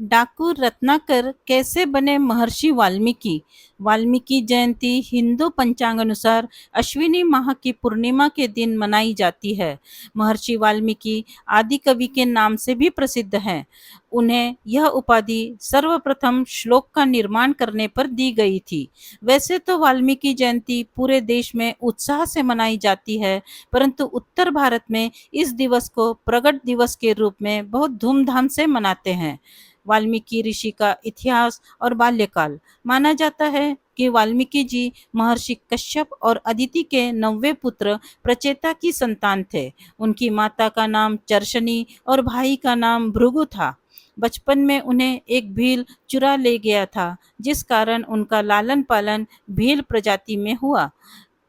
डाकू रत्नाकर कैसे बने महर्षि वाल्मीकि? वाल्मीकि जयंती हिंदू पंचांगानुसार अश्विनी माह की पूर्णिमा के दिन मनाई जाती है। महर्षि वाल्मीकि आदि कवि के नाम से भी प्रसिद्ध हैं। उन्हें यह उपाधि सर्वप्रथम श्लोक का निर्माण करने पर दी गई थी। वैसे तो वाल्मीकि जयंती पूरे देश में उत्साह से मनाई जाती है, परंतु उत्तर भारत में इस दिवस को प्रगट दिवस के रूप में बहुत धूमधाम से मनाते हैं। वाल्मीकि ऋषि का इतिहास और बाल्यकाल। माना जाता है कि वाल्मीकि जी महर्षि कश्यप और अदिति के 9वें पुत्र प्रचेता की संतान थे। उनकी माता का नाम चर्षणी और भाई का नाम भृगु था। बचपन में उन्हें एक भील चुरा ले गया था, जिस कारण उनका लालन पालन भील प्रजाति में हुआ।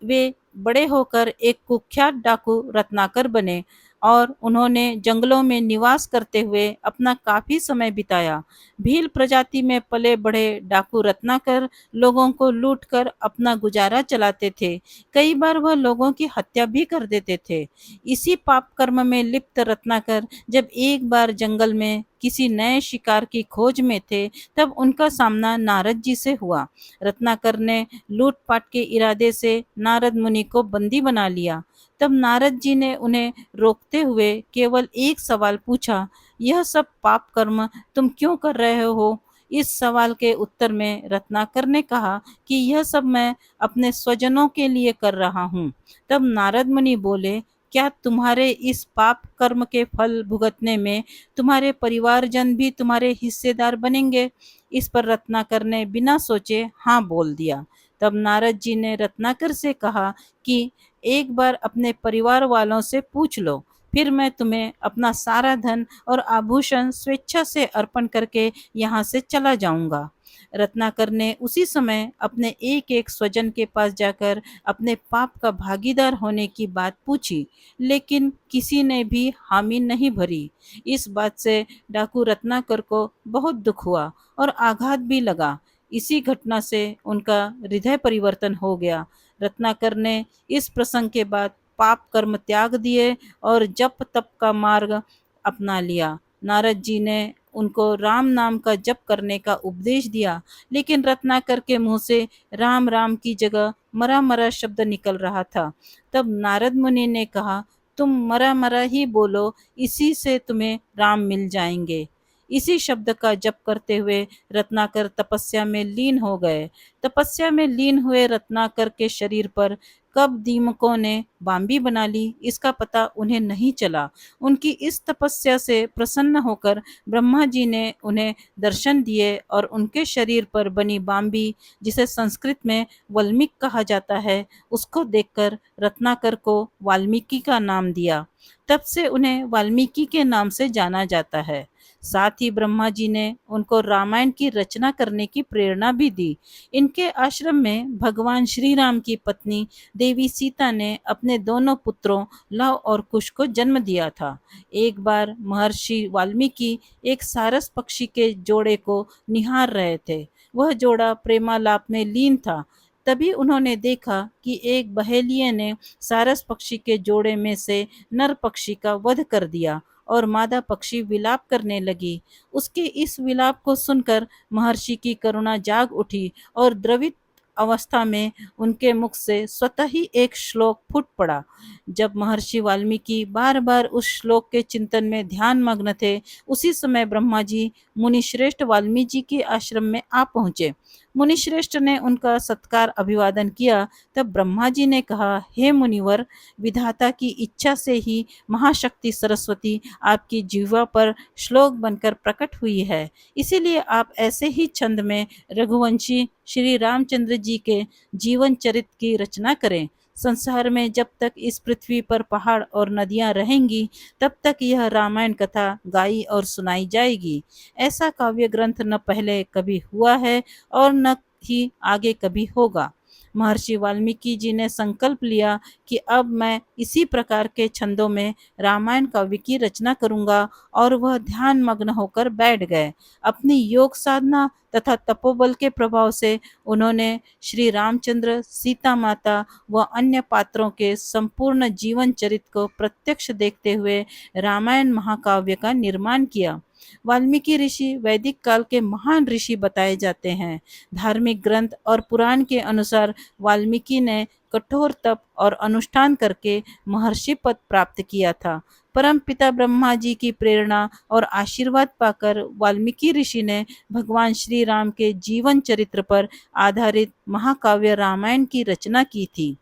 वे बड़े होकर एक कुख्यात डाकू रत्नाकर बने और उन्होंने जंगलों में निवास करते हुए अपना काफी समय बिताया। भील प्रजाति में पले बड़े डाकू रत्नाकर लोगों को लूटकर अपना गुजारा चलाते थे। कई बार वह लोगों की हत्या भी कर देते थे। इसी पाप कर्म में लिप्त रत्नाकर जब एक बार जंगल में किसी नए शिकार की खोज में थे, तब उनका सामना नारद जी से हुआ। रत्नाकर ने लूटपाट के इरादे से नारद मुनि को बंदी बना लिया। तब नारद जी ने उन्हें रोकते हुए केवल एक सवाल पूछा, यह सब पाप कर्म तुम क्यों कर रहे हो? इस सवाल के उत्तर में रत्नाकर ने कहा कि यह सब मैं अपने स्वजनों के लिए कर रहा हूँ। तब नारद मुनि बोले, क्या तुम्हारे इस पाप कर्म के फल भुगतने में तुम्हारे परिवारजन भी तुम्हारे हिस्सेदार बनेंगे? इस पर रत्नाकर ने बिना सोचे हाँ बोल दिया। तब नारद जी ने रत्नाकर से कहा कि एक बार अपने परिवार वालों से पूछ लो, फिर मैं तुम्हें अपना सारा धन और आभूषण स्वेच्छा से अर्पण करके यहाँ से चला जाऊंगा। रत्नाकर ने उसी समय अपने एक एक स्वजन के पास जाकर अपने पाप का भागीदार होने की बात पूछी, लेकिन किसी ने भी हामी नहीं भरी। इस बात से डाकू रत्नाकर को बहुत दुख हुआ और आघात भी लगा। इसी घटना से उनका हृदय परिवर्तन हो गया। रत्नाकर ने इस प्रसंग के बाद पाप कर्म त्याग दिए और जप तप का मार्ग अपना लिया। नारद जी ने उनको राम नाम का जप करने का उपदेश दिया, लेकिन रत्नाकर के मुंह से राम राम की जगह मरा मरा शब्द निकल रहा था। तब नारद मुनि ने कहा, तुम मरा मरा ही बोलो, इसी से तुम्हें राम मिल जाएंगे। इसी शब्द का जप करते हुए रत्नाकर तपस्या में लीन हो गए। तपस्या में लीन हुए रत्नाकर के शरीर पर कब दीमकों ने बांबी बना ली, इसका पता उन्हें नहीं चला। उनकी इस तपस्या से प्रसन्न होकर ब्रह्मा जी ने उन्हें दर्शन दिए और उनके शरीर पर बनी बांबी, जिसे संस्कृत में वल्मीक कहा जाता है, उसको देखकर रत्नाकर को वाल्मीकि का नाम दिया। तब से उन्हें वाल्मीकि के नाम से जाना जाता है। साथ ही ब्रह्मा जी ने उनको रामायण की रचना करने की प्रेरणा भी दी। इनके आश्रम में भगवान श्री राम की पत्नी देवी सीता ने अपने दोनों पुत्रों लव और कुश को जन्म दिया था। एक बार महर्षि वाल्मीकि एक सारस पक्षी के जोड़े को निहार रहे थे। वह जोड़ा प्रेमालाप में लीन था। तभी उन्होंने देखा कि एक बहेलिये ने सारस पक्षी के जोड़े में से नर पक्षी का वध कर दिया और मादा पक्षी विलाप करने लगी। उसके इस विलाप को सुनकर महर्षि की करुणा जाग उठी और द्रवित अवस्था में उनके मुख से स्वतः ही एक श्लोक फूट पड़ा। जब महर्षि वाल्मीकि बार बार उस श्लोक के चिंतन में ध्यान मग्न थे, उसी समय ब्रह्मा जी मुनिश्रेष्ठ वाल्मीकि जी के आश्रम में आ पहुंचे। मुनिश्रेष्ठ ने उनका सत्कार अभिवादन किया। तब ब्रह्मा जी ने कहा, हे मुनिवर, विधाता की इच्छा से ही महाशक्ति सरस्वती आपकी जिह्वा पर श्लोक बनकर प्रकट हुई है। इसीलिए आप ऐसे ही छंद में रघुवंशी श्री रामचंद्र जी के जीवन चरित की रचना करें। संसार में जब तक इस पृथ्वी पर पहाड़ और नदियां रहेंगी, तब तक यह रामायण कथा गाई और सुनाई जाएगी। ऐसा काव्य ग्रंथ न पहले कभी हुआ है और न ही आगे कभी होगा। महर्षि वाल्मीकि जी ने संकल्प लिया कि अब मैं इसी प्रकार के छंदों में रामायण काव्य की रचना करूंगा, और वह ध्यान मग्न होकर बैठ गए। अपनी योग साधना तथा तपोबल के प्रभाव से उन्होंने श्री रामचंद्र, सीता माता व अन्य पात्रों के संपूर्ण जीवन चरित को प्रत्यक्ष देखते हुए रामायण महाकाव्य का निर्माण किया। वाल्मीकि ऋषि वैदिक काल के महान ऋषि बताए जाते हैं। धार्मिक ग्रंथ और पुराण के अनुसार वाल्मीकि ने कठोर तप और अनुष्ठान करके महर्षि पद प्राप्त किया था। परम पिता ब्रह्मा जी की प्रेरणा और आशीर्वाद पाकर वाल्मीकि ऋषि ने भगवान श्री राम के जीवन चरित्र पर आधारित महाकाव्य रामायण की रचना की थी।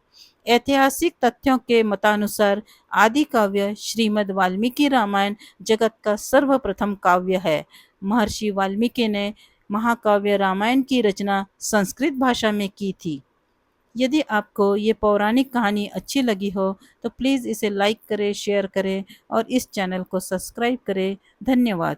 ऐतिहासिक तथ्यों के मतानुसार आदि काव्य श्रीमद् वाल्मीकि रामायण जगत का सर्वप्रथम काव्य है। महर्षि वाल्मीकि ने महाकाव्य रामायण की रचना संस्कृत भाषा में की थी। यदि आपको ये पौराणिक कहानी अच्छी लगी हो तो प्लीज़ इसे लाइक करें, शेयर करें और इस चैनल को सब्सक्राइब करें। धन्यवाद।